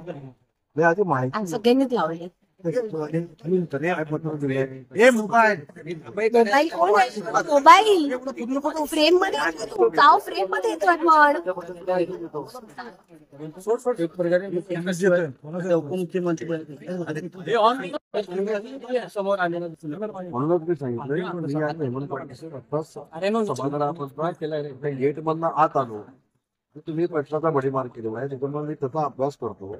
नाही आधी माहिती सगळ्यांनीच लावले. मोबाईल फ्रेम मध्ये गाव फ्रेम मध्ये येतोय समोर आलेलं म्हणूनच मी सांगितलं गेट मधनं आत आलो तुम्ही प्रश्नाचा भडीमार केलेला आहे त्याच्यामुळे मी त्याचा अभ्यास करतो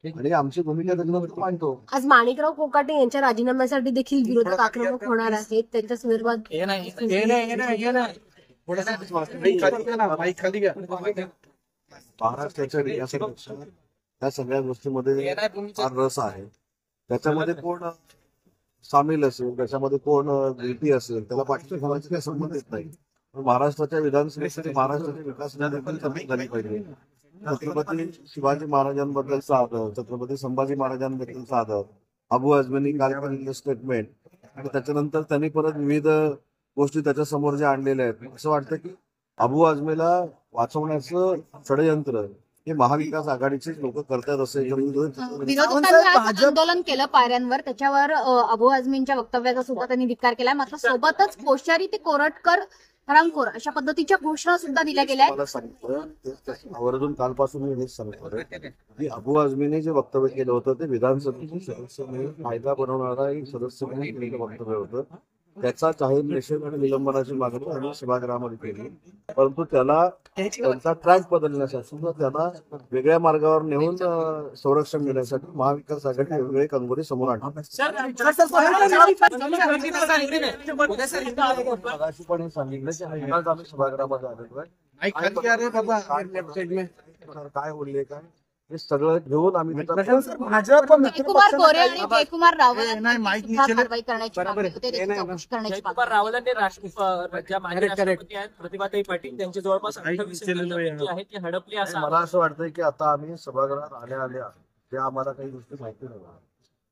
आणि आमची भूमिका त्याच्यानंतर मांडतो. आज माणिकराव कोकाटे यांच्या राजीनाम्यासाठी देखील विरोधक आक्रमक होणार आहेत. त्यांच्या संदर्भात महाराष्ट्राच्या विकासापेक्षा त्या सगळ्या गोष्टीमध्ये फार रस आहे. त्याच्यामध्ये कोण सामील असेल त्याच्यामध्ये कोण गिल्टी असेल त्याला पाठिंबा घालायचा काही संबंध येत नाही. महाराष्ट्राच्या विधानसभेसाठी महाराष्ट्राच्या विकासाला देखील कमी झाली पाहिजे. छत्रपती शिवाजी महाराजांबद्दलचा आदर, छत्रपती संभाजी महाराजांबद्दलचा आदर, अबू आझमींनी काल केलेलं स्टेटमेंट आणि त्याच्यानंतर त्यांनी परत विविध गोष्टी त्याच्या समोर ज्या आणलेल्या आहेत. असं वाटतं की अबू आझमीला वाचवण्याचं षडयंत्र हे महाविकास आघाडीचे लोक करतात असं विरोधकांनी आंदोलन केलं पायऱ्यांवर. त्याच्यावर अबू आझमींच्या वक्तव्याचा सुद्धा त्यांनी धिक्कार केला. मात्र सोबतच कोश्यारी ते कोरटकर हरामखोर अशा पद्धतीच्या घोषणा सुद्धा दिल्या गेल्या. मला सांगितलं आवर्जून कालपासून मी हेच सांगतो की अबू आझमीने जे वक्तव्य केलं होतं ते विधानसभेचे सदस्य म्हणून कायदा बनवणारा एक सदस्य म्हणून केलेलं वक्तव्य होतं. त्याचा जाहीर निषेध आणि निलंबनाची मागणी आम्ही सभागृहामध्ये केली. परंतु त्याला त्यांचा ट्रॅक बदलण्यासाठी त्यांना वेगळ्या मार्गावर नेऊन संरक्षण देण्यासाठी महाविकास आघाडी वेगवेगळे कंगोरे समोर आणली. पण हे सांगितलं की आम्ही सभागृहामध्ये आलेलो आहे काय बोलले काय हे सगळं घेऊन आम्ही जयकुमार गोरे आणि जयकुमार रावल कारवाई करण्याची रावलांनी राष्ट्रपती आहेत प्रतिभाताई पाटील त्यांच्या जवळपास 28 आहेत ती हडपली असं मला असं वाटतंय की आता आम्ही सभागृहात आल्या ते आम्हाला काही गोष्टी माहिती नाही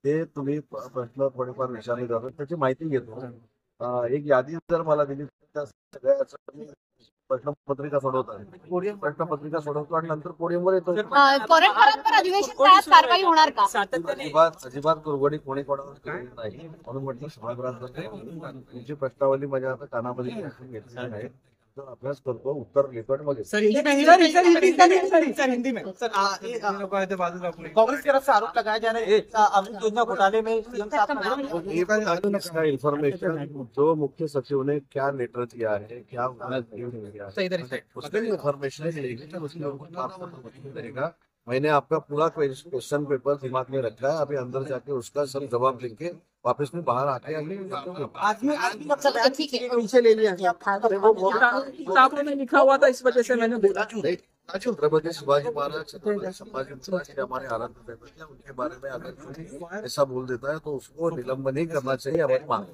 ते तुम्ही प्रश्न थोडेफार विचारले जातात त्याची माहिती घेतो. एक यादी जर मला दिली त्या सगळ्या प्रश्नपत्रिका सोडवतात प्रश्नपत्रिका सोडवतो आणि नंतर पोडियमवर येतो. कारवाई होणार का? अजिबात कुरघोडी कोणी कोणावर नाही म्हणून म्हटलं सभागृहात तुमची प्रश्नावली माझ्या आता कानामध्ये घेतली आहे. अभ्यास करतो उत्तर घेतो आणि मग कांग्रेस की तरफ से आरोप लगाया जा रहा है अमृत योजना घोटाले में इंफॉर्मेशन जो मुख्य सचिव ने क्या लेटर दिया है क्या उसके इंफॉर्मेशन रहेगा. मैंने आपका पूरा क्वेश्चन पेपर दिमाग में रखा है. अभी अंदर जाके उसका सब जवाब लिख के वापस में बाहर आके ले लिया लिखा हुआ था इस वजह से मैंने बोला. छत्रपति शिवाजी महाराज छत्रपति संभाजी महाराज हमारे आराध्य दैवत उनके बारे में अगर ऐसा बोल देता है तो उसको निलंबन ही करना चाहिए हमारी मांग.